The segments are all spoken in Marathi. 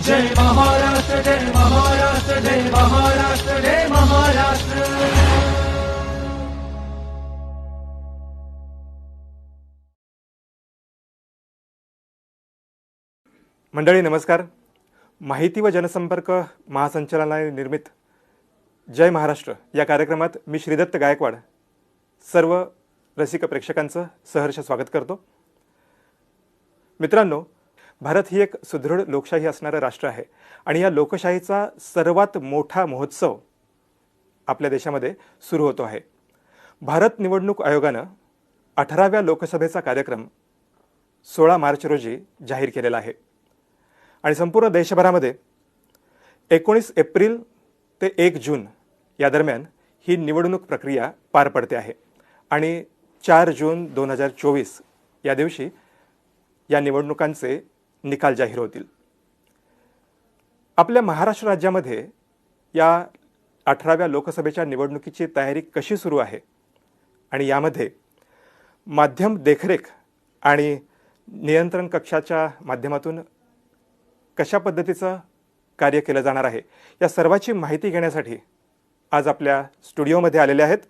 जय महाराष्ट्र, जय महाराष्ट्र, जय महाराष्ट्र, जय महाराष्ट्र. मंडळी नमस्कार. माहिती व जनसंपर्क महासंचालनालय निर्मित जय महाराष्ट्र या कार्यक्रमात मी श्रीदत्त गायकवाड सर्व रसिक प्रेक्षकांचं सहर्ष स्वागत करतो. मित्रांनो, भारत ही एक सुदृढ लोकशाही असणारं राष्ट्र आहे आणि या लोकशाहीचा सर्वात मोठा महोत्सव आपल्या देशामध्ये सुरू होतो आहे. भारत निवडणूक आयोगानं 18व्या लोकसभेचा कार्यक्रम 16 मार्च रोजी जाहीर केलेला आहे आणि संपूर्ण देशभरामध्ये 19 एप्रिल ते 1 जून या दरम्यान ही निवडणूक प्रक्रिया पार पडते आहे आणि 4 जून 2024 या दिवशी या निवडणुकांचे निकाल जाहीर होतील. आपल्या महाराष्ट्र राज्यामध्ये या 18व्या लोकसभेच्या निवडणुकीची तयारी कशी सुरू आहे आणि यामध्ये माध्यम देखरेख आणि नियंत्रण कक्षाच्या माध्यमातून कशा पद्धतीचं कार्य केलं जाणार आहे या सर्वाची माहिती घेण्यासाठी आज आपल्या स्टुडिओमध्ये आलेले आहेत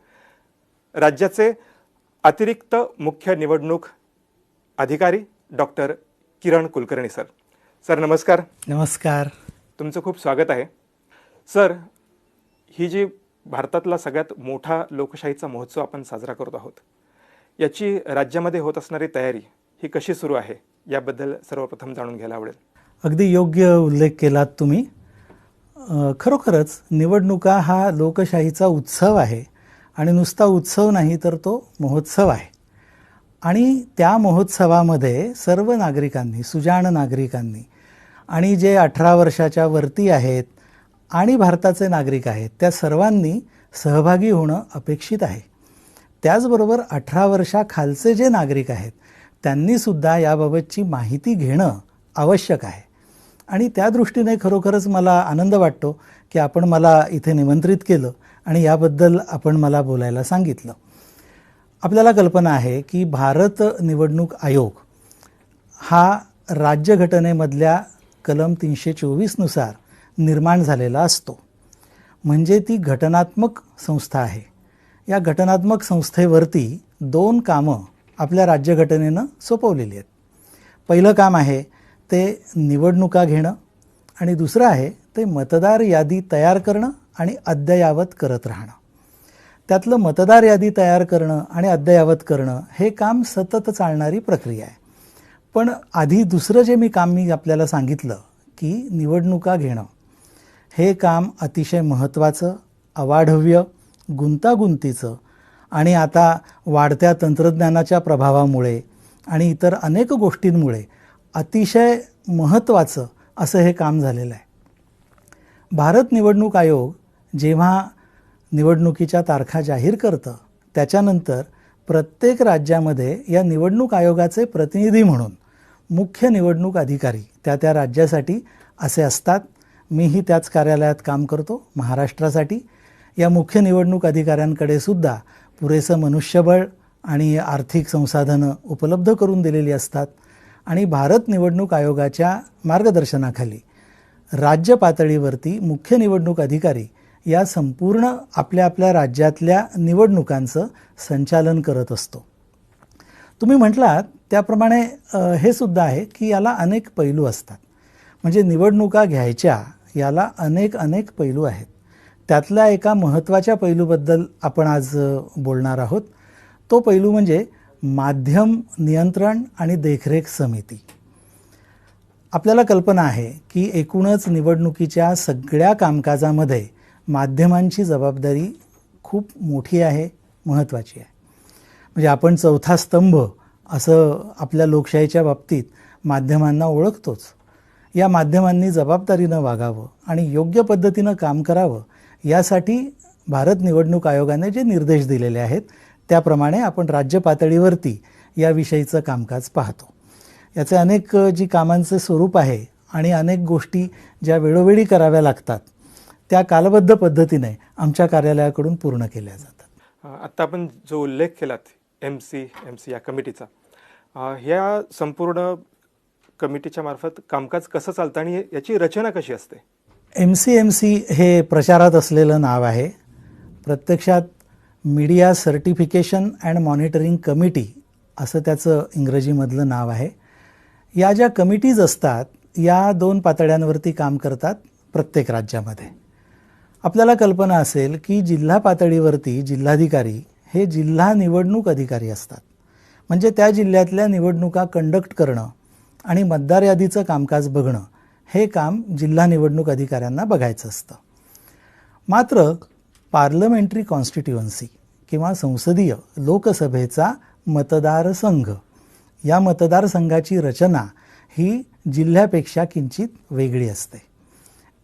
राज्याचे अतिरिक्त मुख्य निवडणूक अधिकारी doctor Kiran Kulkarni sir. Sir नमस्कार. नमस्कार. तुमचं खूप स्वागत आहे. सर, ही जी भारतातला सगळ्यात मोठा लोकशाहीचा महोत्सव आपण साजरा करत आहोत, याची राज्यामध्ये होत असणारी तयारी ही कशी सुरू आहे याबद्दल सर्वप्रथम जाणून घ्यायला आवडेल. अगदी योग्य उल्लेख केलात तुम्ही. खरोखरच निवडणुका हा लोकशाहीचा उत्सव आहे आणि नुसता उत्सव नाही तर तो महोत्सव आहे आणि त्या महोत्सवामध्ये सर्व नागरिकांनी, सुजाण नागरिकांनी आणि जे 18 वर्षाच्या वरती आहेत आणि भारताचे नागरिक आहेत त्या सर्वांनी सहभागी होणं अपेक्षित आहे. त्याचबरोबर 18 वर्षाखालचे जे नागरिक आहेत त्यांनीसुद्धा याबाबतची माहिती घेणं आवश्यक आहे आणि त्या दृष्टीने खरोखरच मला आनंद वाटतो की आपण मला इथे निमंत्रित केलं आणि याबद्दल आपण मला बोलायला सांगितलं. आपल्याला कल्पना आहे की भारत निवडणूक आयोग हा राज्यघटनेमधल्या कलम 324 नुसार निर्माण झालेला असतो. म्हणजे ती घटनात्मक संस्था आहे. या घटनात्मक संस्थेवरती 2 कामं आपल्या राज्यघटनेनं सोपवलेली आहेत. पहिलं काम आहे ते निवडणुका घेणं आणि दुसरं आहे ते मतदार यादी तयार करणं आणि अद्ययावत करत राहणं. त्यातलं मतदार यादी तयार करणं आणि अद्ययावत करणं हे काम सतत चालणारी प्रक्रिया आहे. पण आधी दुसरं जे काम मी आपल्याला सांगितलं की निवडणुका घेणं हे काम अतिशय महत्त्वाचं, अवाढव्य, गुंतागुंतीचं आणि आता वाढत्या तंत्रज्ञानाच्या प्रभावामुळे आणि इतर अनेक गोष्टींमुळे अतिशय महत्त्वाचं असं हे काम झालेलं आहे. भारत निवडणूक आयोग जेव्हा निवडणुकीच्या तारखा जाहीर करतं त्याच्यानंतर प्रत्येक राज्यामध्ये या निवडणूक आयोगाचे प्रतिनिधी म्हणून मुख्य निवडणूक अधिकारी त्या राज्यासाठी असे असतात. मीही त्याच कार्यालयात काम करतो महाराष्ट्रासाठी. या मुख्य निवडणूक अधिकाऱ्यांकडे सुद्धा पुरेसं मनुष्यबळ आणि आर्थिक संसाधनं उपलब्ध करून दिलेली असतात आणि भारत निवडणूक आयोगाच्या मार्गदर्शनाखाली राज्य पातळीवरती मुख्य निवडणूक अधिकारी या संपूर्ण आपल्या राज्यातल्या निवडणुकांचं संचालन करत असतो. तुम्ही म्हटलात त्याप्रमाणे हे सुद्धा आहे की याला अनेक पैलू असतात. म्हणजे निवडणुका घ्यायच्या याला अनेक पैलू आहेत. त्यातल्या एका महत्त्वाच्या पैलूबद्दल आपण आज बोलणार आहोत. तो पैलू म्हणजे माध्यम नियंत्रण आणि देखरेख समिती. आपल्याला कल्पना आहे की एकूणच निवडणुकीच्या सगळ्या कामकाजामध्ये माध्यमांची जबाबदारी खूप मोठी आहे, महत्त्वाची आहे. म्हणजे आपण चौथा स्तंभ असं आपल्या लोकशाहीच्या बाबतीत माध्यमांना ओळखतोच. या माध्यमांनी जबाबदारीनं वागावं आणि योग्य पद्धतीनं काम करावं यासाठी भारत निवडणूक आयोगाने जे निर्देश दिलेले आहेत त्याप्रमाणे आपण राज्य पातळीवरती याविषयीचं कामकाज पाहतो. याचे अनेक जी कामांचे स्वरूप आहे आणि अनेक गोष्टी ज्या वेळोवेळी कराव्या लागतात त्या कालबद्ध पद्धतीने आमच्या कार्यालयाकडून पूर्ण केल्या जातात. आत्ता आपण जो उल्लेख केलात एम सी या कमिटीचा, ह्या संपूर्ण कमिटीच्या मार्फत कामकाज कसं चालतं आणि याची रचना कशी असते? MCMC हे प्रचारात असलेलं नाव आहे. प्रत्यक्षात media certification and monitoring committee असं त्याचं इंग्रजीमधलं नाव आहे. या ज्या कमिटीज असतात या 2 पातळ्यांवरती काम करतात प्रत्येक राज्यामध्ये. आपल्याला कल्पना असेल की जिल्हा पातळीवरती जिल्हाधिकारी हे जिल्हा निवडणूक अधिकारी असतात. म्हणजे त्या जिल्ह्यातल्या निवडणुका कंडक्ट करणं आणि मतदार यादीचं कामकाज बघणं हे काम जिल्हा निवडणूक अधिकाऱ्यांना बघायचं असतं. मात्र पार्लमेंटरी कॉन्स्टिट्युएन्सी किंवा संसदीय लोकसभेचा मतदारसंघ, या मतदारसंघाची रचना ही जिल्ह्यापेक्षा किंचित वेगळी असते.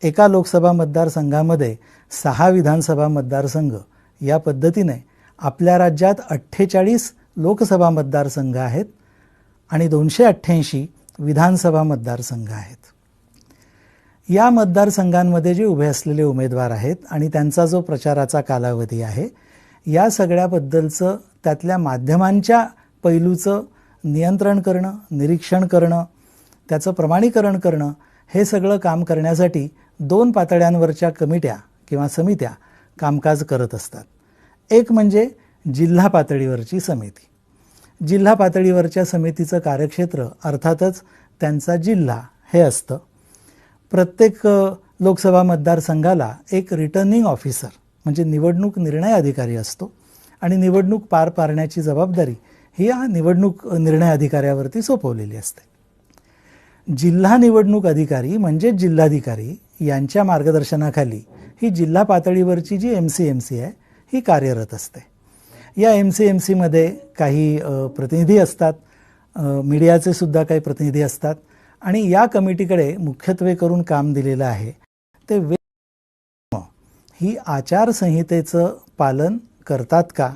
एका लोकसभा मतदारसंघामध्ये 6 विधानसभा मतदारसंघ या पद्धतीने आपल्या राज्यात 48 लोकसभा मतदारसंघ आहेत आणि 288 विधानसभा मतदारसंघ आहेत. या मतदारसंघांमध्ये जे उभे असलेले उमेदवार आहेत आणि त्यांचा जो प्रचाराचा कालावधी आहे, या सगळ्याबद्दलचं त्यातल्या माध्यमांच्या पैलूचं नियंत्रण करणं, निरीक्षण करणं, त्याचं प्रमाणीकरण करणं, हे सगळं काम करण्यासाठी 2 पातळ्यांवरच्या कमिट्या किंवा समित्या कामकाज करत असतात. एक म्हणजे जिल्हा पातळीवरची समिती. जिल्हा पातळीवरच्या समितीचं कार्यक्षेत्र अर्थातच त्यांचा जिल्हा हे असतं. प्रत्येक लोकसभा मतदारसंघाला एक रिटर्निंग ऑफिसर म्हणजे निवडणूक निर्णय अधिकारी असतो आणि निवडणूक पार पाडण्याची जबाबदारी ही या निवडणूक निर्णय अधिकाऱ्यावरती सोपवलेली असते. जिल्हा निवडणूक अधिकारी म्हणजे जिल्हाधिकारी यांच्या मार्गदर्शनाखाली ही जिल्हा पातळीवरची जी MCMC आहे ही कार्यरत असते. या MCMCमध्ये काही प्रतिनिधी असतात, मीडियाचे सुद्धा काही प्रतिनिधी असतात आणि या कमिटीकडे मुख्यत्वे करून काम दिलेलं आहे ते ही आचारसंहितेचं पालन करतात का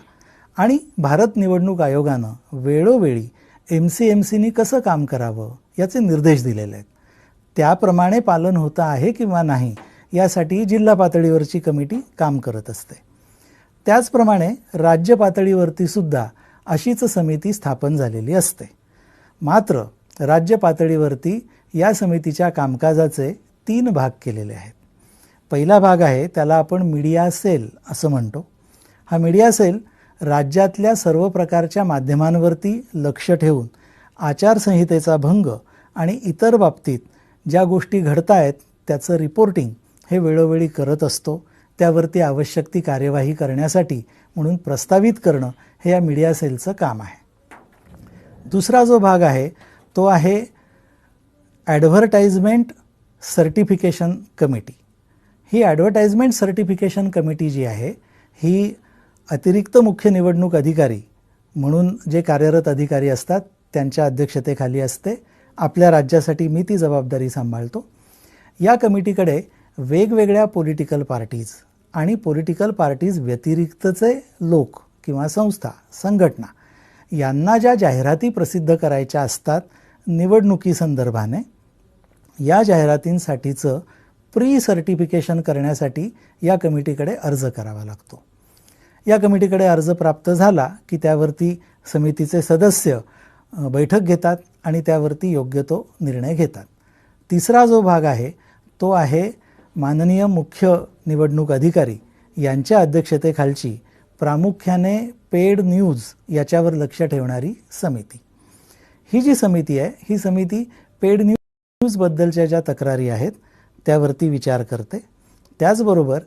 आणि भारत निवडणूक आयोगानं वेळोवेळी MCMCनी कसं काम करावं याचे निर्देश दिलेले आहेत. त्याप्रमाणे पालन होतं आहे किंवा नाही यासाठी जिल्हा पातळीवरची कमिटी काम करत असते. त्याचप्रमाणे राज्य पातळीवरती सुद्धा अशीच समिती स्थापन झालेली असते. मात्र राज्य पातळीवरती या समितीच्या कामकाजाचे 3 भाग केलेले आहेत. पहिला भाग आहे त्याला आपण मीडिया सेल असं म्हणतो. हा मीडिया सेल राज्यातल्या सर्व प्रकारच्या माध्यमांवरती लक्ष ठेवून आचारसंहितेचा भंग आणि इतर बाबतीत ज्या गोष्टी घडत आहेत त्याचं रिपोर्टिंग हे वेळोवेळी करत असतो. त्यावरती आवश्यक ती कार्यवाही करण्यासाठी म्हणून प्रस्तावित करणं हे या मीडिया सेलचं काम आहे. दुसरा जो भाग आहे तो आहे ॲडव्हर्टाइजमेंट सर्टिफिकेशन कमिटी. ही ॲडव्हर्टाइजमेंट सर्टिफिकेशन कमिटी जी आहे ही अतिरिक्त मुख्य निवडणूक अधिकारी म्हणून जे कार्यरत अधिकारी असतात त्यांच्या अध्यक्षतेखाली असते. आपल्या राज्यासाठी मी ती जबाबदारी सांभाळतो. या कमिटीकडे वेगवेगळ्या पॉलिटिकल पार्टीज आणि पॉलिटिकल पार्टीज व्यतिरिक्तचे लोक किंवा संस्था, संघटना यांना ज्या जाहिराती प्रसिद्ध करायच्या असतात निवडणुकीसंदर्भाने, या जाहिरातींसाठीचं प्री सर्टिफिकेशन करण्यासाठी या कमिटीकडे अर्ज करावा लागतो. या कमिटीकडे अर्ज प्राप्त झाला की त्यावरती समितीचे सदस्य बैठक घेतात आणि त्यावरती योग्य तो निर्णय घेतात. तिसरा जो भाग आहे तो आहे माननीय मुख्य निवडणूक अधिकारी यांच्या अध्यक्षतेखालची प्रामुख्याने पेड न्यूज याच्यावर लक्ष ठेवणारी समिती. ही जी समिती आहे ही समिती पेड न्यूजबद्दलच्या ज्या तक्रारी आहेत त्यावरती विचार करते. त्याचबरोबर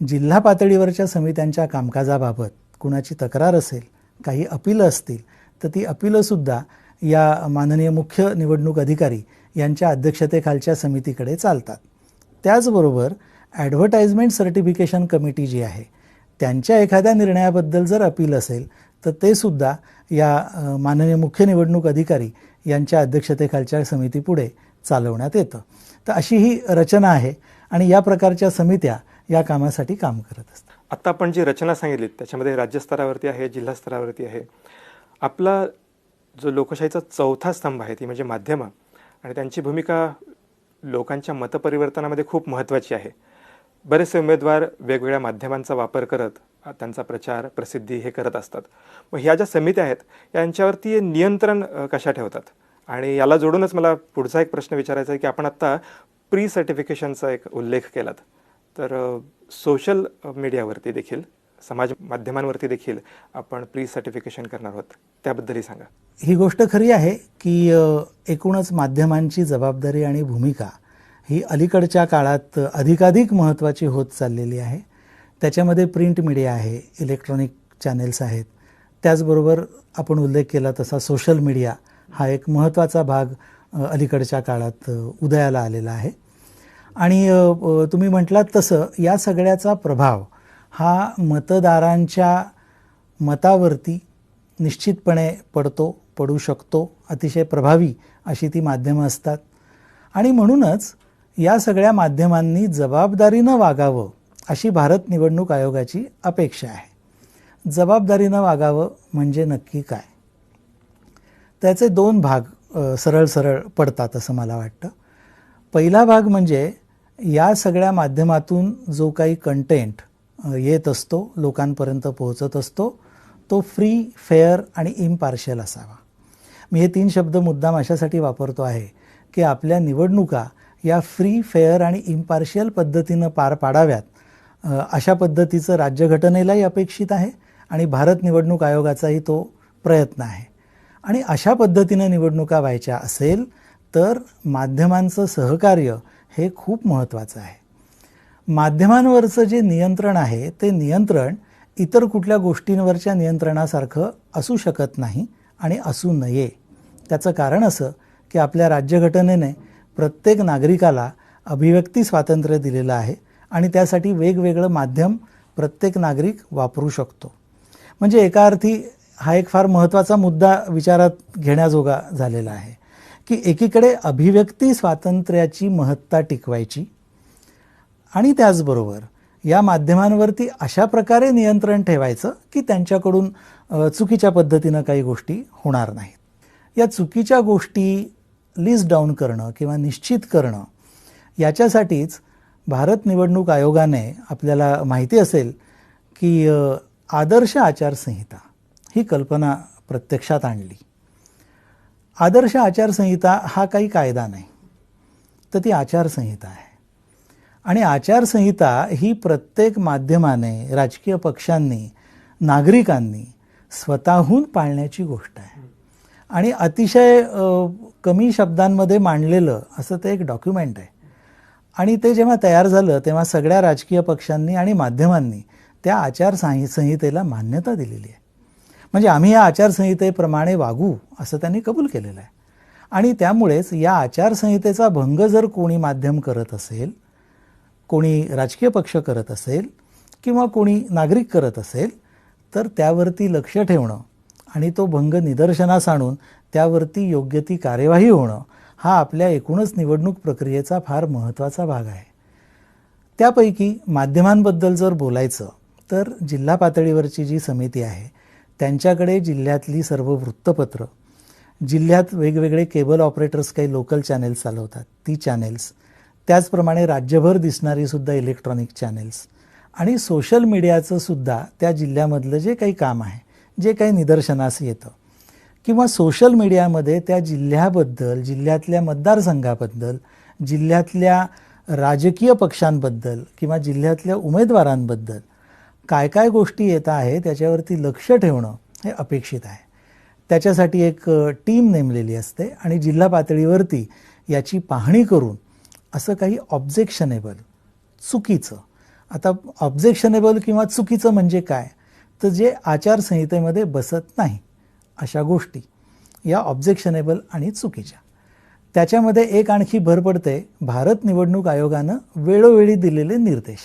जिल्हा पातळीवरच्या समित्यांच्या कामकाजाबाबत कुणाची तक्रार असेल, काही अपीलं असतील तर ती अपीलंसुद्धा या माननीय मुख्य निवडणूक अधिकारी यांच्या अध्यक्षतेखालच्या समितीकडे चालतात. त्याचबरोबर ॲडव्हर्टाइजमेंट सर्टिफिकेशन कमिटी जी आहे त्यांच्या एखाद्या निर्णयाबद्दल जर अपील असेल तर ते सुद्धा या माननीय मुख्य निवडणूक अधिकारी यांच्या अध्यक्षतेखालच्या समितीपुढे चालवण्यात येतं. तर अशी ही रचना आहे आणि या प्रकारच्या समित्या या कामासाठी काम करत असतात. आत्ता आपण जी रचना सांगितली त्याच्यामध्ये राज्यस्तरावरती आहे, जिल्हा स्तरावरती आहे. आपला जो लोकशाहीचा चौथा स्तंभ आहे ती म्हणजे माध्यमं आणि त्यांची भूमिका लोकांच्या मतपरिवर्तनामध्ये खूप महत्त्वाची आहे. बरेचसे उमेदवार वेगवेगळ्या माध्यमांचा वापर करत त्यांचा प्रचार, प्रसिद्धी हे करत असतात. मग ह्या ज्या समित्या आहेत यांच्यावरती नियंत्रण कशा ठेवतात आणि याला जोडूनच मला पुढचा एक प्रश्न विचारायचा आहे की आपण आत्ता प्री सर्टिफिकेशनचा एक उल्लेख केलात, तर सोशल मीडियावरती देखील, समाज माध्यमांवरती देखील आपण प्री सर्टिफिकेशन करणार आहोत, त्याबद्दलही सांगा. ही गोष्ट खरी आहे की एकूणच माध्यमांची जबाबदारी आणि भूमिका ही अलीकडच्या काळात अधिकाधिक महत्त्वाची होत चाललेली आहे. त्याच्यामध्ये प्रिंट मीडिया आहे, इलेक्ट्रॉनिक चॅनेल्स आहेत, त्याचबरोबर आपण उल्लेख केला तसा सोशल मीडिया हा एक महत्त्वाचा भाग अलीकडच्या काळात उदयाला आलेला आहे. आणि तुम्ही म्हटलात तसं या सगळ्याचा प्रभाव हा मतदारांच्या मतावरती निश्चितपणे पडू शकतो. अतिशय प्रभावी अशी ती माध्यमं असतात आणि म्हणूनच या सगळ्या माध्यमांनी जबाबदारीनं वागावं अशी भारत निवडणूक आयोगाची अपेक्षा आहे. जबाबदारीनं वागावं म्हणजे नक्की काय? त्याचे दोन भाग सरळ पडतात असं मला वाटतं. पहिला भाग म्हणजे या सगळ्या माध्यमातून जो काही कंटेंट येत असतो, लोकांपर्यंत पोहोचत असतो, तो फ्री, फेअर आणि इम्पार्शियल असावा. मी हे 3 शब्द मुद्दाम अशासाठी वापरतो आहे की आपल्या निवडणुका या फ्री, फेअर आणि इम्पार्शियल पद्धतीनं पार पाडाव्यात, अशा पद्धतीचं राज्यघटनेलाही अपेक्षित आहे आणि भारत निवडणूक आयोगाचाही तो प्रयत्न आहे. आणि अशा पद्धतीनं निवडणुका व्हायच्या असेल तर माध्यमांचं सहकार्य हे खूप महत्त्वाचं आहे. माध्यमांवरचं जे नियंत्रण आहे ते नियंत्रण इतर कुठल्या गोष्टींवरच्या नियंत्रणासारखं असू शकत नाही आणि असू नये. त्याचं कारण असं की आपल्या राज्यघटनेने प्रत्येक नागरिकाला अभिव्यक्ती स्वातंत्र्य दिलेलं आहे आणि त्यासाठी वेगवेगळं माध्यम प्रत्येक नागरिक वापरू शकतो. म्हणजे एका अर्थी हा एक फार महत्त्वाचा मुद्दा विचारात घेण्याजोगा झालेला आहे की एकीकडे अभिव्यक्ती स्वातंत्र्याची महत्ता टिकवायची आणि त्याचबरोबर या माध्यमांवरती अशा प्रकारे नियंत्रण ठेवायचं की त्यांच्याकडून चुकीच्या पद्धतीनं काही गोष्टी होणार नाहीत. या चुकीच्या गोष्टी लिस्ट डाऊन करणं किंवा निश्चित करणं याच्यासाठीच भारत निवडणूक आयोगाने, आपल्याला माहिती असेल की आदर्श आचारसंहिता ही कल्पना प्रत्यक्षात आणली. आदर्श आचारसंहिता हा काही कायदा नाही, तर ती आचारसंहिता आहे. आणि आचारसंहिता ही प्रत्येक माध्यमाने, राजकीय पक्षांनी, नागरिकांनी स्वतःहून पाळण्याची गोष्ट आहे. आणि अतिशय कमी शब्दांमध्ये मांडलेलं असं ते एक डॉक्युमेंट आहे. आणि ते जेव्हा तयार झालं तेव्हा सगळ्या राजकीय पक्षांनी आणि माध्यमांनी त्या आचारसंहितेला मान्यता दिलेली आहे. म्हणजे आम्ही या आचारसंहितेप्रमाणे वागू असं त्यांनी कबूल केलेलं आहे. आणि त्यामुळेच या आचारसंहितेचा भंग जर कोणी माध्यम करत असेल, कोणी राजकीय पक्ष करत असेल किंवा कोणी नागरिक करत असेल तर त्यावरती लक्ष ठेवणं आणि तो भंग निदर्शनास आणून त्यावरती योग्य ती कार्यवाही होणं हा आपल्या एकूणच निवडणूक प्रक्रियेचा फार महत्त्वाचा भाग आहे. त्यापैकी माध्यमांबद्दल जर बोलायचं तर जिल्हा पातळीवरची जी समिती आहे त्यांच्याकडे जिल्ह्यातली सर्व वृत्तपत्र, जिल्ह्यात वेगवेगळे केबल ऑपरेटर्स काही लोकल चॅनेल्स चालवतात ती चॅनेल्स, त्याचप्रमाणे राज्यभर दिसणारी सुद्धा इलेक्ट्रॉनिक चॅनेल्स आणि सोशल मीडियाचं सुद्धा त्या जिल्ह्यामधलं जे काही काम आहे, जे काही निदर्शनास येतं किंवा सोशल मीडियामध्ये त्या जिल्ह्याबद्दल, जिल्ह्यातल्या मतदारसंघाबद्दल, जिल्ह्यातल्या राजकीय पक्षांबद्दल किंवा जिल्ह्यातल्या उमेदवारांबद्दल काय काय गोष्टी येत आहेत त्याच्यावरती लक्ष ठेवणं हे अपेक्षित आहे. त्याच्यासाठी एक टीम नेमलेली असते आणि जिल्हा पातळीवरती याची पाहणी करून असं काही ऑब्जेक्शनेबल, चुकीचं, आता ऑब्जेक्शनेबल किंवा चुकीचं म्हणजे काय, तर जे आचारसंहितेमध्ये बसत नाही अशा गोष्टी या ऑब्जेक्शनेबल आणि चुकीच्या. त्याच्यामध्ये एक आणखी भर पडते भारत निवडणूक आयोगानं वेळोवेळी दिलेले निर्देश.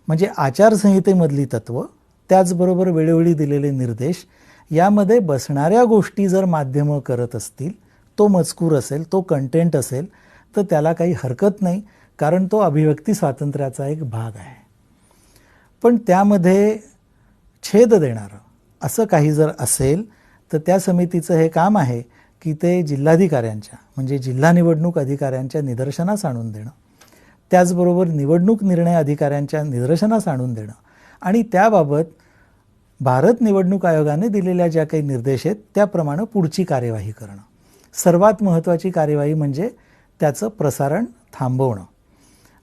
म्हणजे आचारसंहितेमधली तत्त्व त्याचबरोबर वेळोवेळी दिलेले निर्देश यामध्ये बसणाऱ्या गोष्टी जर माध्यमं करत असतील, तो मजकूर असेल, तो कंटेंट असेल तर त्याला काही हरकत नाही, कारण तो अभिव्यक्ती स्वातंत्र्याचा एक भाग आहे. पण त्यामध्ये छेद देणारं असं काही जर असेल तर त्या समितीचं हे काम आहे की ते जिल्हाधिकाऱ्यांच्या, म्हणजे जिल्हा निवडणूक अधिकाऱ्यांच्या निदर्शनास आणून देणं, त्याचबरोबर निवडणूक निर्णय अधिकाऱ्यांच्या निदर्शनास आणून देणं आणि त्याबाबत भारत निवडणूक आयोगाने दिलेल्या ज्या काही निर्देश आहेत त्याप्रमाणे पुढची कार्यवाही करणं. सर्वात महत्त्वाची कार्यवाही म्हणजे त्याचं प्रसारण थांबवणं.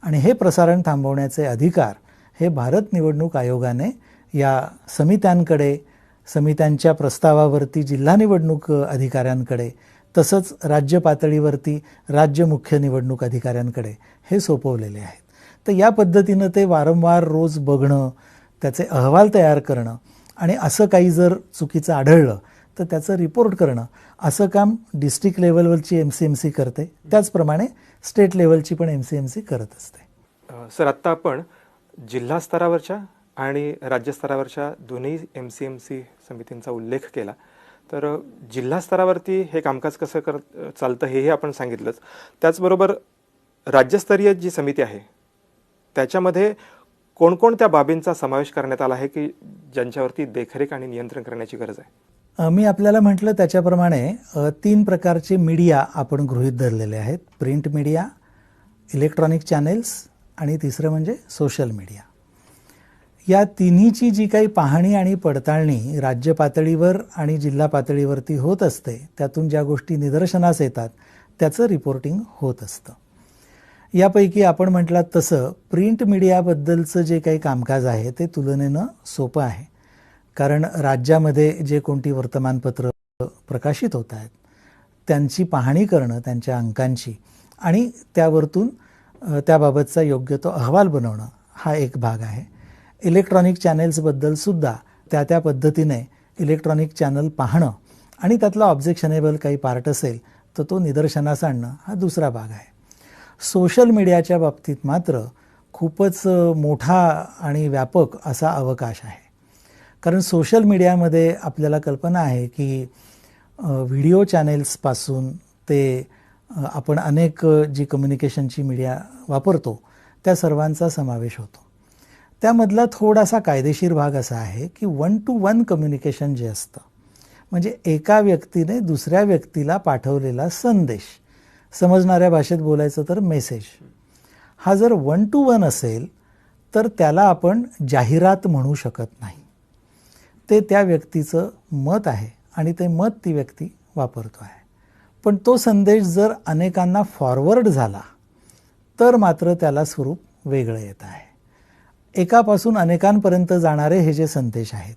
आणि हे प्रसारण थांबवण्याचे अधिकार हे भारत निवडणूक आयोगाने या समित्यांकडे, समित्यांच्या प्रस्तावावरती जिल्हा निवडणूक अधिकाऱ्यांकडे, तसंच राज्य पातळीवरती राज्य मुख्य निवडणूक अधिकाऱ्यांकडे हे सोपवलेले आहेत. तर या पद्धतीनं ते वारंवार रोज बघणं, त्याचे अहवाल तयार करणं आणि असं काही जर चुकीचं आढळलं तर त्याचं रिपोर्ट करणं, असं काम डिस्ट्रिक्ट लेवलवरची MCMC करते. त्याचप्रमाणे स्टेट लेवलची पण MCMC करत असते. सर, आत्ता आपण जिल्हा स्तरावरच्या आणि राज्य स्तरावरच्या दोन्ही MCMC समितींचा उल्लेख केला. तर जिल्हा स्तरावरती हे कामकाज कसं चालतं हेही आपण सांगितलंच. त्याचबरोबर राज्यस्तरीय जी समिती आहे त्याच्यामध्ये कोणकोणत्या बाबींचा समावेश करण्यात आला आहे की ज्यांच्यावरती देखरेख आणि नियंत्रण करण्याची गरज आहे? मी आपल्याला म्हटलं त्याच्याप्रमाणे 3 प्रकारचे मीडिया आपण गृहीत धरलेले आहेत. प्रिंट मीडिया, इलेक्ट्रॉनिक चॅनेल्स आणि तिसरं म्हणजे सोशल मीडिया. या तिन्हीची जी काही पाहणी आणि पडताळणी राज्य पातळीवर आणि जिल्हा पातळीवरती होत असते, त्यातून ज्या गोष्टी निदर्शनास येतात त्याचं रिपोर्टिंग होत असतं. यापैकी आपण म्हटलात तसं प्रिंट मीडियाबद्दलचं जे काही कामकाज आहे ते तुलनेनं सोपं आहे. कारण राज्यामध्ये जे कोणती वर्तमानपत्र प्रकाशित होत आहेत त्यांची पाहणी करणं, त्यांच्या अंकांची, आणि त्यावरतून त्याबाबतचा योग्य तो अहवाल बनवणं हा एक भाग आहे. इलेक्ट्रॉनिक चॅनेल्सबद्दलसुद्धा त्या पद्धतीने इलेक्ट्रॉनिक चॅनल पाहणं आणि त्यातला ऑब्जेक्शनेबल काही पार्ट असेल तर तो निदर्शनास आणणं हा दुसरा भाग आहे. सोशल मीडियाच्या बाबतीत मात्र खूपच मोठा आणि व्यापक असा अवकाश आहे. कारण सोशल मीडियामध्ये आपल्याला कल्पना आहे की व्हिडिओ चॅनेल्सपासून ते आपण अनेक जी कम्युनिकेशनची मीडिया वापरतो त्या सर्वांचा समावेश होतो. त्यामधला थोडासा कायदेशीर भाग असा आहे की 1 to 1 कम्युनिकेशन जे असतं, म्हणजे एका व्यक्तीने दुसऱ्या व्यक्तीला पाठवलेला संदेश, समजणाऱ्या भाषेत बोलायचं तर मेसेज, हा जर 1 to 1 असेल तर त्याला आपण जाहिरात म्हणू शकत नाही. ते त्या व्यक्तीचं मत आहे आणि ते मत ती व्यक्ती वापरतो आहे. पण तो संदेश जर अनेकांना फॉरवर्ड झाला तर मात्र त्याला स्वरूप वेगळं येत आहे. एकापासून अनेकांपर्यंत जाणारे हे जे संदेश आहेत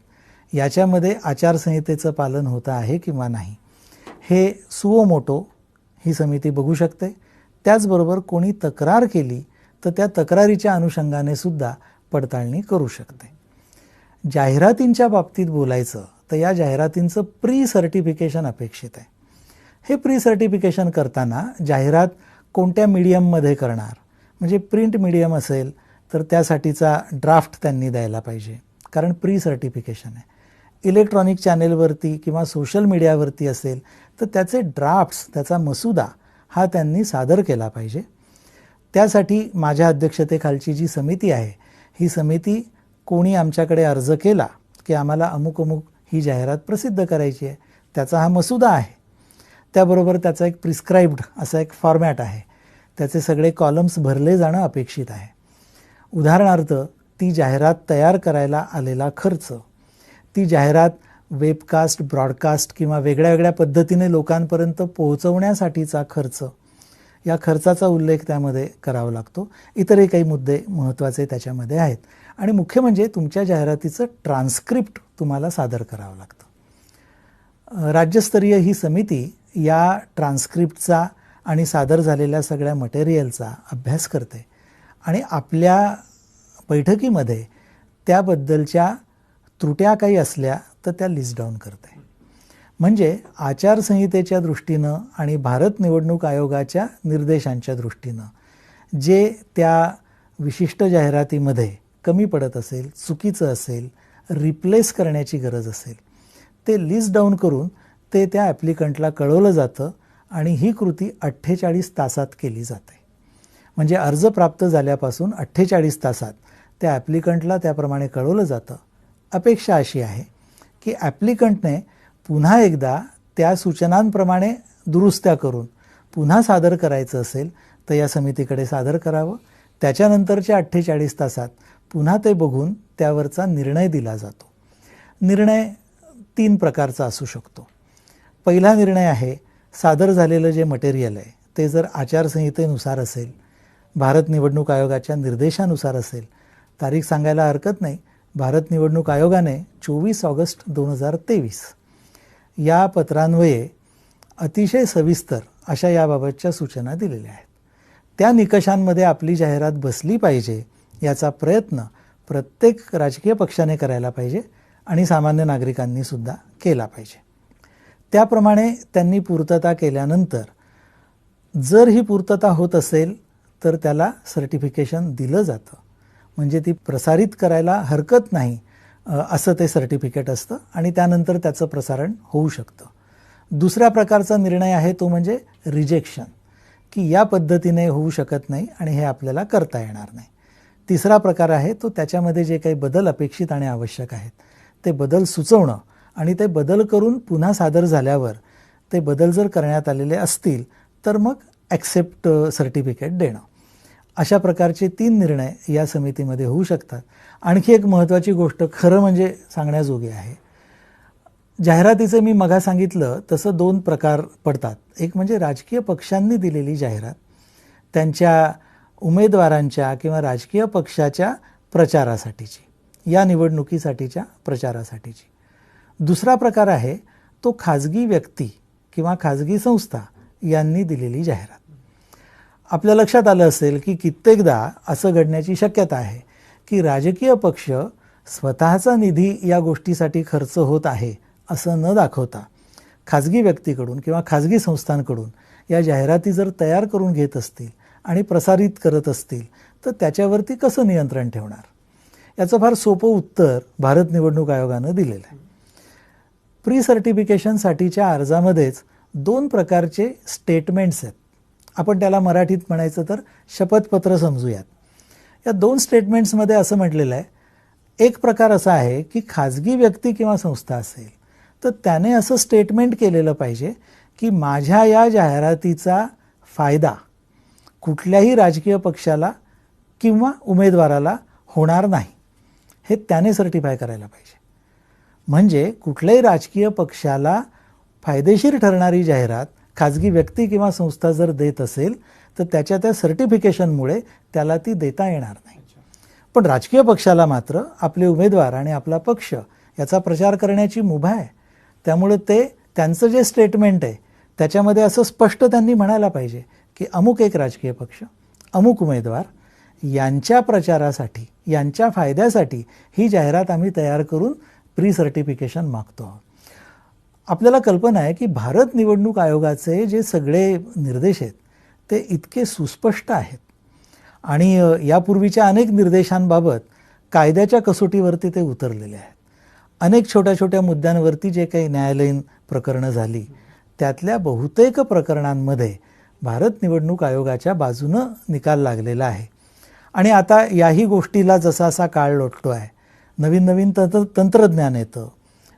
याच्यामध्ये आचारसंहितेचं पालन होतं आहे किंवा नाही हे सुओ मोटो ही समिती बघू शकते. त्याचबरोबर कोणी तक्रार केली तर त्या तक्रारीच्या अनुषंगाने सुद्धा पडताळणी करू शकते. जाहिरातींच्या बाबतीत बोलायचं तर या जाहिरातींचं प्री सर्टिफिकेशन अपेक्षित आहे. हे प्री सर्टिफिकेशन करताना जाहिरात कोणत्या मीडियममध्ये करणार, म्हणजे प्रिंट मीडियम असेल तर त्यासाठीचा ड्राफ्ट त्यांनी द्यायला पाहिजे, कारण प्री सर्टिफिकेशन आहे. इलेक्ट्रॉनिक चॅनेलवरती किंवा सोशल मीडियावरती असेल तर त्याचे ड्राफ्ट्स, त्याचा मसुदा हा त्यांनी सादर केला पाहिजे. त्यासाठी माझ्या अध्यक्षतेखालची जी समिती आहे ही समिती कोणी आमच्याकडे अर्ज केला की आम्हाला अमुक अमुक ही जाहिरात प्रसिद्ध करायची आहे, त्याचा हा मसुदा आहे, त्याबरोबर त्याचा एक प्रिस्क्राईब्ड असा एक फॉर्मॅट आहे, त्याचे सगळे कॉलम्स भरले जाणं अपेक्षित आहे. उदाहरणार्थ ती जाहिरात तयार करायला आलेला खर्च, ती जाहिरात वेबकास्ट, ब्रॉडकास्ट किंवा वेगळ्या वेगळ्या पद्धतीने लोकांपर्यंत पोहोचवण्यासाठीचा खर्च, या खर्चाचा उल्लेख त्यामध्ये करावा लागतो. इतरही काही मुद्दे महत्त्वाचे त्याच्यामध्ये आहेत. आणि मुख्य म्हणजे तुमच्या जाहिरातीचं ट्रान्स्क्रिप्ट तुम्हाला सादर करावं लागतं. राज्यस्तरीय ही समिती या ट्रान्स्क्रिप्टचा आणि सादर झालेल्या सगळ्या मटेरियलचा अभ्यास करते आणि आपल्या बैठकीमध्ये त्याबद्दलच्या त्रुट्या काही असल्या तर त्या लिस्ट डाऊन करते. म्हणजे आचारसंहितेच्या दृष्टीनं आणि भारत निवडणूक आयोगाच्या निर्देशांच्या दृष्टीनं जे त्या विशिष्ट जाहिरातीमध्ये कमी पडत असेल, चुकीचं असेल, रिप्लेस करण्याची गरज असेल, ते लिस्ट डाऊन करून ते त्या ॲप्लिकंटला कळवलं जातं आणि ही कृती 48 तासात केली जाते. म्हणजे अर्ज प्राप्त झाल्यापासून 48 तासात त्या ॲप्लिकंटला त्याप्रमाणे कळवलं जातं. अपेक्षा अशी आहे की ॲप्लिकंटने पुन्हा एकदा त्या सूचनांप्रमाणे दुरुस्त्या करून पुन्हा सादर करायचं असेल तर या समितीकडे सादर करावं. त्याच्यानंतरच्या 48 तासात पुन्हा ते बघून त्यावरचा निर्णय दिला जातो. निर्णय 3 प्रकारचा असू शकतो. पहिला निर्णय आहे सादर झालेलं जे मटेरियल आहे ते जर आचारसंहितेनुसार असेल, भारत निवडणूक आयोगाच्या निर्देशानुसार असेल, तारीख सांगायला हरकत नाही, भारत निवडणूक आयोगाने 24 ऑगस्ट 2023 या पत्रान्वये अतिशय सविस्तर अशा याबाबतच्या सूचना दिलेल्या आहेत. त्या निकषांमध्ये आपली जाहिरात बसली पाहिजे याचा प्रयत्न प्रत्येक राजकीय पक्षाने करायला पाहिजे आणि सामान्य नागरिकांनी सुद्धा केला पाहिजे. त्याप्रमाणे त्यांनी पूर्तता केल्यानंतर जर ही पूर्तता होत असेल तर त्याला सर्टिफिकेशन दिलं जातं, म्हणजे ती प्रसारित करायला हरकत नाही असं ते सर्टिफिकेट असतं आणि त्यानंतर त्याचं प्रसारण होऊ शकतं. दुसऱ्या प्रकारचा निर्णय आहे तो म्हणजे रिजेक्शन, की या पद्धतीने होऊ शकत नाही आणि हे आपल्याला करता येणार नाही. तिसरा प्रकार आहे तो त्याच्यामध्ये जे काही बदल अपेक्षित आणि आवश्यक आहेत ते बदल सुचवणं आणि ते बदल करून पुन्हा सादर झाल्यावर ते बदल जर करण्यात आलेले असतील तर मग ॲक्सेप्ट सर्टिफिकेट देणं. अशा प्रकारचे 3 निर्णय या समितीमध्ये होऊ शकतात. आणखी एक महत्त्वाची गोष्ट खरं म्हणजे सांगण्याजोगी आहे. जाहिरातीचे मी मगा सांगितलं तसं 2 प्रकार पडतात. एक म्हणजे राजकीय पक्षांनी दिलेली जाहिरात, त्यांच्या उमेदवारांच्या किंवा राजकीय पक्षाच्या प्रचारासाठीची, या निवडणुकीसाठीच्या प्रचारासाठीची. दुसरा प्रकार आहे तो खाजगी व्यक्ती किंवा खाजगी संस्था यांनी दिलेली जाहिरात. आपल्या लक्षात आलं असेल की कित्येकदा असं घडण्याची शक्यता आहे की राजकीय पक्ष स्वतःचा निधी या गोष्टीसाठी खर्च होत आहे असं न दाखवता खाजगी व्यक्तीकडून किंवा खाजगी संस्थांकडून या जाहिराती जर तयार करून घेत असतील आणि प्रसारित करत असतील तर त्याच्यावरती कसं नियंत्रण ठेवणार. याचं फार सोपं उत्तर भारत निवडणूक आयोगानं दिलेलं आहे. प्री सर्टिफिकेशनसाठीच्या अर्जामध्येच 2 प्रकारचे स्टेटमेंट्स आहेत. आपण त्याला मराठीत म्हणायचं तर शपथपत्र समजूयात. या 2 स्टेटमेंट्समध्ये असं म्हटलेलं आहे, एक प्रकार असा आहे की खाजगी व्यक्ती किंवा संस्था असेल तर त्याने असं स्टेटमेंट केलेलं पाहिजे की माझ्या या जाहिरातीचा फायदा कुठल्याही राजकीय पक्षाला किंवा उमेदवाराला होणार नाही, हे त्याने सर्टिफाय करायला पाहिजे. म्हणजे कुठल्याही राजकीय पक्षाला फायदेशीर ठरणारी जाहिरात खाजगी व्यक्ती किंवा संस्था जर देत असेल तर त्या सर्टिफिकेशनमुळे त्याला ती देता येणार नाही. पण राजकीय पक्षाला मात्र आपले उमेदवार आणि आपला पक्ष याचा प्रचार करण्याची मुभा आहे. त्यामुळे ते त्यांचं जे स्टेटमेंट आहे त्याच्यामध्ये असं स्पष्ट त्यांनी म्हणायला पाहिजे की अमुक एक राजकीय पक्ष, अमुक उमेदवार यांच्या प्रचारासाठी, यांच्या फायद्यासाठी ही जाहिरात आम्ही तयार करून प्री सर्टिफिकेशन मागतो आहोत. आपल्याला कल्पना आहे की भारत निवडणूक आयोगाचे जे सगळे निर्देश आहेत ते इतके सुस्पष्ट आहेत आणि यापूर्वीच्या अनेक निर्देशांबाबत कायद्याच्या कसोटीवरती ते उतरलेले आहेत. अनेक छोट्या छोट्या मुद्द्यांवरती जे काही न्यायालयीन प्रकरणं झाली त्यातल्या बहुतेक प्रकरणांमध्ये भारत निवडणूक आयोगाच्या बाजूनं निकाल लागलेला आहे. आणि आता याही गोष्टीला जसा असा काळ लोटतो आहे, नवीन नवीन तंत्रज्ञान येतं,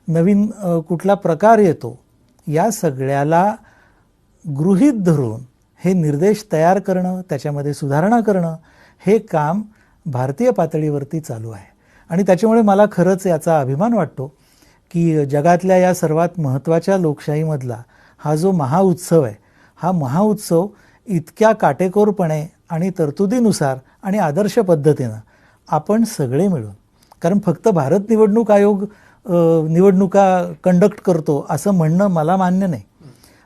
नवीन कुठला प्रकार येतो, या सगळ्याला गृहीत धरून हे निर्देश तयार करणं, त्याच्यामध्ये सुधारणा करणं हे काम भारतीय पातळीवरती चालू आहे. आणि त्याच्यामुळे मला खरंच याचा अभिमान वाटतो की जगातल्या या सर्वात महत्त्वाच्या लोकशाहीमधला हा जो महाउत्सव आहे, हा महाउत्सव इतक्या काटेकोरपणे आणि तरतुदीनुसार आणि आदर्श पद्धतीनं आपण सगळे मिळून, कारण फक्त भारत निवडणूक आयोग निवडणुका कंडक्ट करतो असं म्हणणं मला मान्य नाही.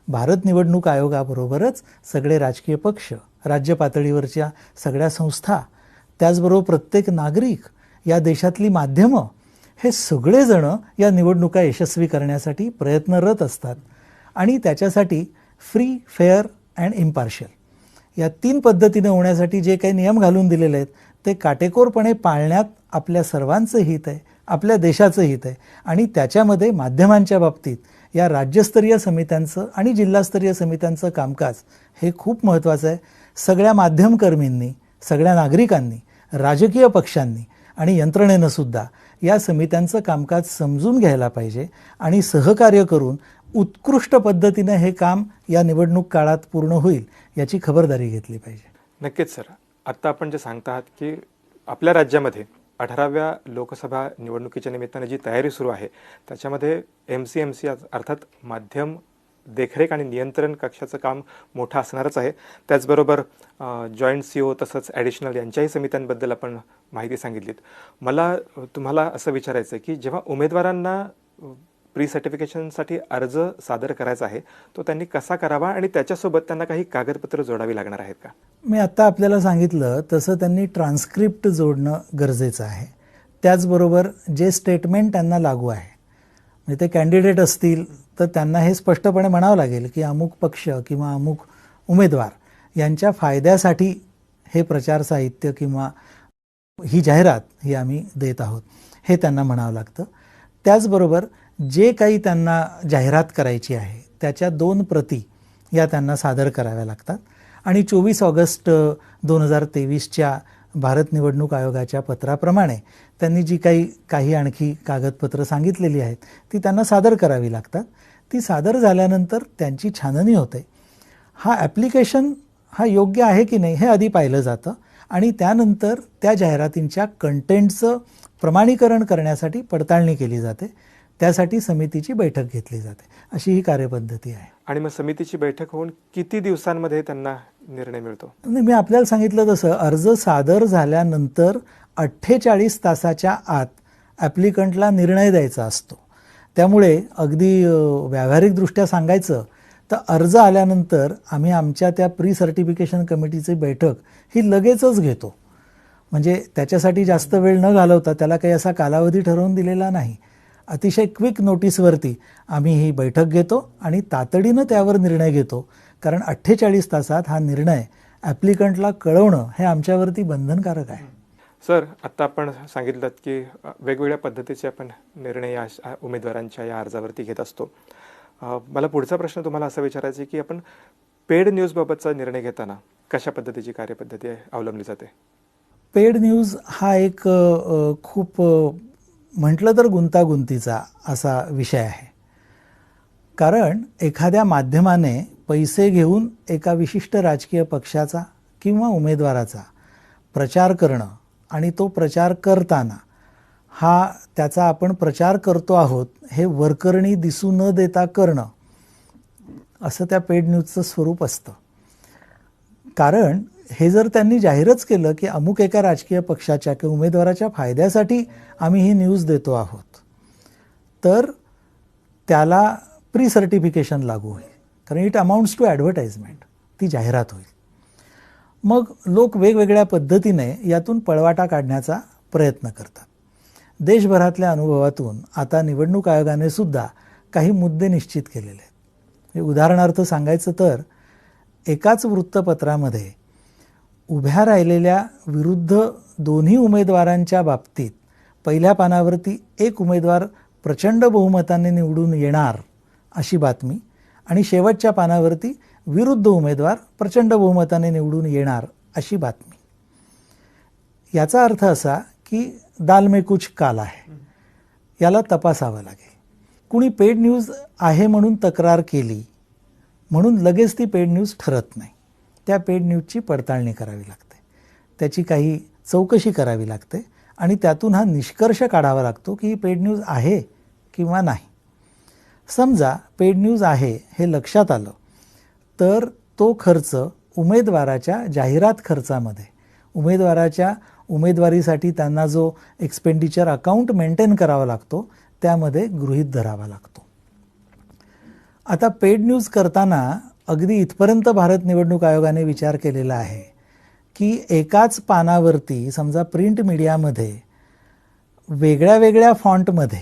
भारत निवडणूक आयोगाबरोबरच सगळे राजकीय पक्ष, राज्य पातळीवरच्या सगळ्या संस्था, त्याचबरोबर प्रत्येक नागरिक, या देशातली माध्यमं, हे सगळेजणं या निवडणुका यशस्वी करण्यासाठी प्रयत्नरत असतात. आणि त्याच्यासाठी फ्री, फेअर अँड इम्पार्शियल या 3 पद्धतीने होण्यासाठी जे काही नियम घालून दिलेले आहेत ते काटेकोरपणे पाळण्यात आपल्या सर्वांचं हित आहे, आपल्या देशाचं हित आहे. आणि त्याच्यामध्ये माध्यमांच्या बाबतीत या राज्यस्तरीय समित्यांचं आणि जिल्हास्तरीय समित्यांचं कामकाज हे खूप महत्त्वाचं आहे. सगळ्या माध्यमकर्मींनी, सगळ्या नागरिकांनी, राजकीय पक्षांनी आणि यंत्रणेनं सुद्धा या समित्यांचं कामकाज समजून घ्यायला पाहिजे आणि सहकार्य करून उत्कृष्ट पद्धतीने हे काम या निवडणूक काळात पूर्ण होईल याची खबरदारी घेतली पाहिजे. नक्कीच सर. आत्ता आपण जे सांगता आहात की आपल्या राज्यामध्ये 18व्या लोकसभा निवडणुकीच्या निमित्ताने जी तयारी सुरू आहे त्याच्यामध्ये MCMC अर्थात माध्यम देखरेख आणि नियंत्रण कक्षाचं काम मोठं असणारच आहे. त्याचबरोबर जॉईंट CEO तसंच ॲडिशनल यांच्याही समित्यांबद्दल आपण माहिती सांगितलीत. मला तुम्हाला असं विचारायचं आहे की जेव्हा उमेदवारांना प्री सर्टिफिकेशनसाठी अर्ज सादर करायचा आहे तो त्यांनी कसा करावा आणि त्याच्यासोबत त्यांना काही कागदपत्र जोडावी लागणार आहेत का? मी आत्ता आपल्याला सांगितलं तसं त्यांनी ट्रान्स्क्रिप्ट जोडणं गरजेचं आहे. त्याचबरोबर जे स्टेटमेंट त्यांना लागू आहे, म्हणजे ते कॅन्डिडेट असतील तर त्यांना हे स्पष्टपणे म्हणावं लागेल की अमुक पक्ष किंवा अमुक उमेदवार यांच्या फायद्यासाठी हे प्रचार साहित्य किंवा ही जाहिरात ही आम्ही देत आहोत हे त्यांना म्हणावं लागतं. त्याचबरोबर जे काही त्यांना जाहिरात करायची आहे त्याच्या 2 प्रती या त्यांना सादर कराव्या लागतात आणि 24 ऑगस्ट 2023च्या भारत निवडणूक आयोगाच्या पत्राप्रमाणे त्यांनी जी काही आणखी कागदपत्रं सांगितलेली आहेत ती त्यांना सादर करावी लागतात. ती सादर झाल्यानंतर त्यांची छाननी होते. हा ॲप्लिकेशन हा योग्य आहे की नाही हे आधी पाहिलं जातं आणि त्यानंतर त्या जाहिरातींच्या कंटेंटचं प्रमाणीकरण करण्यासाठी पडताळणी केली जाते. त्यासाठी समितीची बैठक घेतली जाते. अशी ही कार्यपद्धती आहे. आणि मग समितीची बैठक होऊन किती दिवसांमध्ये त्यांना निर्णय मिळतो? मी आपल्याला सांगितलं तसं अर्ज सादर झाल्यानंतर 48 तासाच्या आत ॲप्लिकंटला निर्णय द्यायचा असतो. त्यामुळे अगदी व्यावहारिकदृष्ट्या सांगायचं तर अर्ज आल्यानंतर आम्ही आमच्या त्या प्री सर्टिफिकेशन कमिटीची बैठक ही लगेचच घेतो. म्हणजे त्याच्यासाठी जास्त वेळ न घालवता त्याला काही असा कालावधी ठरवून दिलेला नाही. अतिशय क्विक नोटीसवरती आम्ही ही बैठक घेतो आणि तातडीनं त्यावर निर्णय घेतो. कारण 48 तासात हा निर्णय ॲप्लिकंटला कळवणं हे आमच्यावरती बंधनकारक आहे. सर, आत्ता आपण सांगितलं की वेगवेगळ्या पद्धतीचे आपण निर्णय या उमेदवारांच्या या अर्जावरती घेत असतो. मला पुढचा प्रश्न तुम्हाला असा विचारायचा आहे की आपण पेड न्यूजबाबतचा निर्णय घेताना कशा पद्धतीची कार्यपद्धती अवलंबली जाते? पेड न्यूज हा एक खूप म्हटलं तर गुंतागुंतीचा असा विषय आहे. कारण एखाद्या माध्यमाने पैसे घेऊन एका विशिष्ट राजकीय पक्षाचा किंवा उमेदवाराचा प्रचार करणं आणि तो प्रचार करताना त्याचा आपण प्रचार करतो आहोत हे वरकरणी दिसू न देता करणं असं त्या पेड न्यूजचं स्वरूप असतं. कारण हे जर त्यांनी जाहीरच केलं की अमुक एका राजकीय पक्षाच्या किंवा उमेदवाराच्या फायद्यासाठी आम्ही ही न्यूज देतो आहोत तर त्याला प्री सर्टिफिकेशन लागू होईल. कारण इट अमाऊंट्स टू ॲडव्हर्टाइजमेंट, ती जाहिरात होईल. मग लोक वेगवेगळ्या पद्धतीने यातून पळवाटा काढण्याचा प्रयत्न करतात. देशभरातल्या अनुभवातून आता निवडणूक आयोगाने सुद्धा काही मुद्दे निश्चित केलेले आहेत. उदाहरणार्थ सांगायचं तर एकाच वृत्तपत्रामध्ये उभ्या राहिलेल्या विरुद्ध दोन्ही उमेदवारांच्या बाबतीत पहिल्या पानावरती एक उमेदवार प्रचंड बहुमताने निवडून येणार अशी बातमी आणि शेवटच्या पानावरती विरुद्ध उमेदवार प्रचंड बहुमताने निवडून येणार अशी बातमी. याचा अर्थ असा की दाल में कुछ काला है, याला तपासावं लागेल. कुणी पेड न्यूज आहे म्हणून तक्रार केली म्हणून लगेच ती पेड न्यूज ठरत नाही. त्या पेड न्यूजची पडताळणी करावी लागते, त्याची काही चौकशी करावी लागते आणि त्यातून हा निष्कर्ष काढावा लागतो की ही पेड न्यूज आहे किंवा नाही. समजा पेड न्यूज आहे हे लक्षात आलं तर तो खर्च उमेदवाराच्या जाहिरात खर्चामध्ये, उमेदवाराच्या उमेदवारीसाठी त्यांना जो एक्सपेंडिचर अकाउंट मेंटेन करावा लागतो त्यामध्ये गृहीत धरावा लागतो. आता पेड न्यूज करताना अगदी इथपर्यंत भारत निवडणूक आयोगाने विचार केलेला आहे की एकाच पानावरती समजा प्रिंट मीडियामध्ये वेगळ्या वेगळ्या फॉन्टमध्ये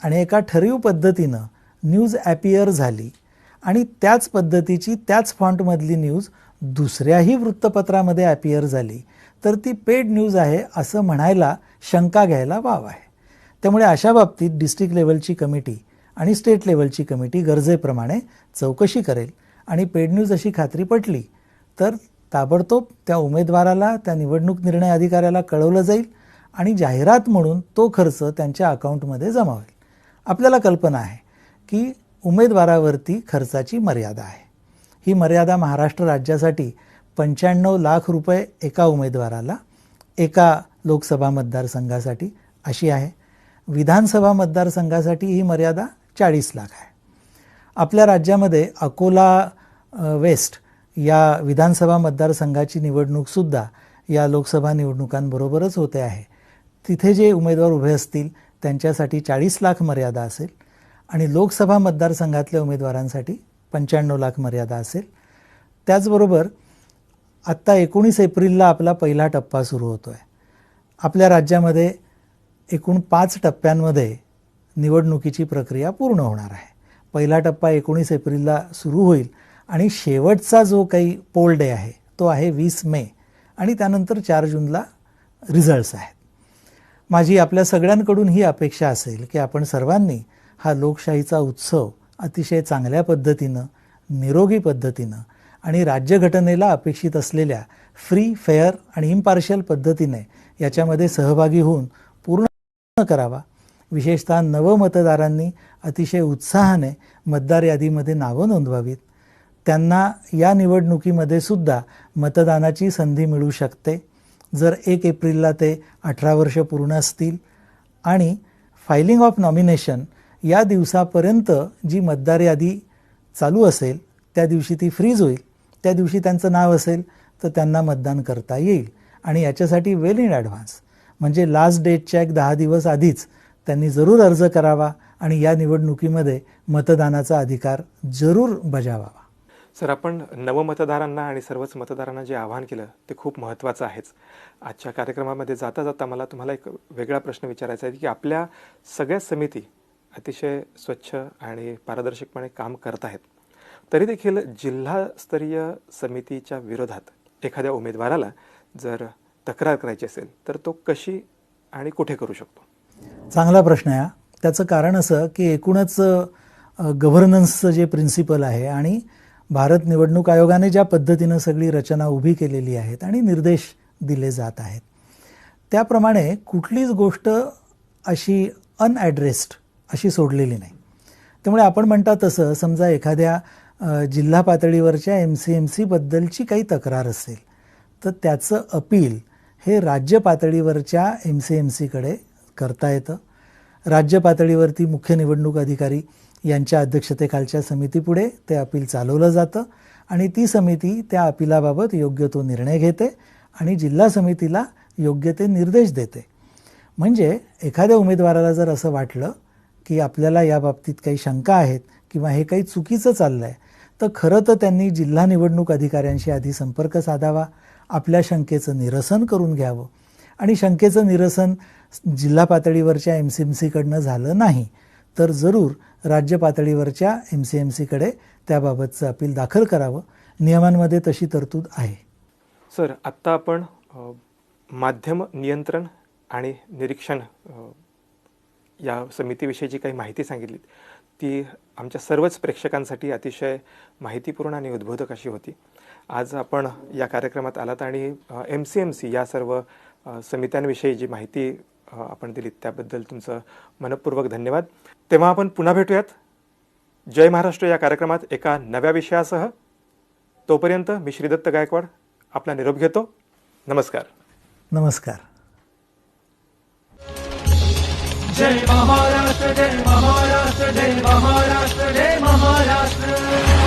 आणि एका ठरीव पद्धतीनं न्यूज ॲपियर झाली आणि त्याच पद्धतीची त्याच फॉन्टमधली न्यूज दुसऱ्याही वृत्तपत्रामध्ये ॲपियर झाली तर ती पेड न्यूज आहे असं म्हणायला शंका घ्यायला वाव आहे. त्यामुळे अशा बाबतीत डिस्ट्रिक्ट लेवलची कमिटी आणि स्टेट लेवलची कमिटी गरजेप्रमाणे चौकशी करेल आणि पेड न्यूज अशी खात्री पटली तर ताबडतोब त्या उमेदवाराला, त्या निवडणूक निर्णय अधिकाऱ्याला कळवलं जाईल आणि जाहिरात म्हणून तो खर्च त्यांच्या अकाउंटमध्ये जमा होईल. आपल्याला कल्पना आहे की उमेदवारावरती खर्चाची मर्यादा आहे. ही मर्यादा महाराष्ट्र राज्यासाठी 95 लाख रुपये एका उमेदवाराला एका लोकसभा मतदारसंघासाठी अशी आहे. विधानसभा मतदारसंघासाठी ही मर्यादा 40 लाख आहे. आपल्या राज्यामध्ये अकोला वेस्ट या विधानसभा मतदारसंघाची निवडणूकसुद्धा या लोकसभा निवडणुकांबरोबरच होते आहे. तिथे जे उमेदवार उभे असतील त्यांच्यासाठी 40 लाख मर्यादा असेल आणि लोकसभा मतदारसंघातल्या उमेदवारांसाठी 95 लाख मर्यादा असेल. त्याचबरोबर आत्ता 19 एप्रिलला आपला पहिला टप्पा सुरू होतो आहे. आपल्या राज्यामध्ये एकूण 5 टप्प्यांमध्ये निवडणुकीची प्रक्रिया पूर्ण होणार आहे. पहिला टप्पा 19 एप्रिलला सुरू होईल आणि शेवटचा जो काही पोल डे आहे तो आहे 20 मे आणि त्यानंतर 4 जूनला रिझल्ट्स आहेत. माझी आपल्या सगळ्यांकडून ही अपेक्षा असेल की आपण सर्वांनी हा लोकशाहीचा उत्सव अतिशय चांगल्या पद्धतीनं, निरोगी पद्धतीनं आणि राज्यघटनेला अपेक्षित असलेल्या फ्री, फेअर आणि इम्पार्शियल पद्धतीने याच्यामध्ये सहभागी होऊन पूर्ण करावा. विशेषतः नवमतदारांनी अतिशय उत्साहाने मतदार यादीमध्ये नावं नोंदवावीत. त्यांना या निवडणुकीमध्ये सुद्धा मतदानाची संधी मिळू शकते जर 1 एप्रिलला ते 18 वर्ष पूर्ण असतील आणि फायलिंग ऑफ नॉमिनेशन या दिवसापर्यंत जी मतदार यादी चालू असेल त्या दिवशी ती फ्रीज होईल. त्या दिवशी त्यांचं नाव असेल तर त्यांना मतदान करता येईल आणि याच्यासाठी वेल इन ॲडव्हान्स म्हणजे लास्ट डेटच्या 10 दिवस आधीच त्यांनी जरूर अर्ज करावा आणि या निवडणुकीमध्ये मतदानाचा अधिकार जरूर बजावावा. सर, आपण नवमतदारांना आणि सर्वच मतदारांना जे आवाहन केलं ते खूप महत्त्वाचं आहेच. आजच्या कार्यक्रमामध्ये जाता जाता मला तुम्हाला एक वेगळा प्रश्न विचारायचा आहे की आपल्या सगळ्या समिती अतिशय स्वच्छ आणि पारदर्शकपणे काम करत आहेत, तरी देखील जिल्हास्तरीय समितीच्या विरोधात एखाद्या उमेदवाराला जर तक्रार करायची असेल तर तो कशी आणि कुठे करू शकतो? चांगला प्रश्न आहे. त्याचं कारण असं की एकूणच गव्हर्नन्सचं जे प्रिन्सिपल आहे आणि भारत निवडणूक आयोगाने ज्या पद्धतीनं सगळी रचना उभी केलेली आहेत आणि निर्देश दिले जात आहेत त्याप्रमाणे कुठलीच गोष्ट अशी अनॲड्रेस्ड अशी सोडलेली नाही. त्यामुळे आपण म्हणता तसं समजा एखाद्या जिल्हा पातळीवरच्या MCMC बद्दलची काही तक्रार असेल तर त्याचं अपील हे राज्य पातळीवरच्या MCMCकडे करता येतं. राज्य पातळीवरती मुख्य निवडणूक अधिकारी यांच्या अध्यक्षतेखालच्या समितीपुढे ते अपील चालवलं जातं आणि ती समिती त्या अपिलाबाबत योग्य तो निर्णय घेते आणि जिल्हा समितीला योग्य ते निर्देश देते. म्हणजे एखाद्या उमेदवाराला जर असं वाटलं की आपल्याला या बाबतीत काही शंका आहेत किंवा हे काही चुकीचं चाललं आहे तर खरं तर त्यांनी जिल्हा निवडणूक अधिकाऱ्यांशी आधी संपर्क साधावा, आपल्या शंकेचं निरसन करून घ्यावं आणि शंकेचं निरसन जिल्हा पातळीवरच्या MCMCकडनं झालं नाही तर जरूर राज्य पातळीवरच्या MCMCकडे त्याबाबतचं अपील दाखल करावं. नियमांमध्ये तशी तरतूद आहे. सर, आत्ता आपण माध्यम नियंत्रण आणि निरीक्षण या समितीविषयी जी काही माहिती सांगितली ती आमच्या सर्वच प्रेक्षकांसाठी अतिशय माहितीपूर्ण आणि उद्बोधक अशी होती. आज आपण या कार्यक्रमात आलात आणि MCMC या सर्व समित्यांविषयी जी माहिती आपण दिलीत त्याबद्दल तुमचं मनपूर्वक धन्यवाद. तेव्हा आपण पुन्हा भेटूयात जय महाराष्ट्र या कार्यक्रमात एका नव्या विषयासह. तोपर्यंत मी श्रीदत्त गायकवाड आपला निरोप घेतो. नमस्कार. नमस्कार. जय महाराष्ट्र, जय महाराष्ट्र, जय महाराष्ट्र, जय महाराष्ट्र.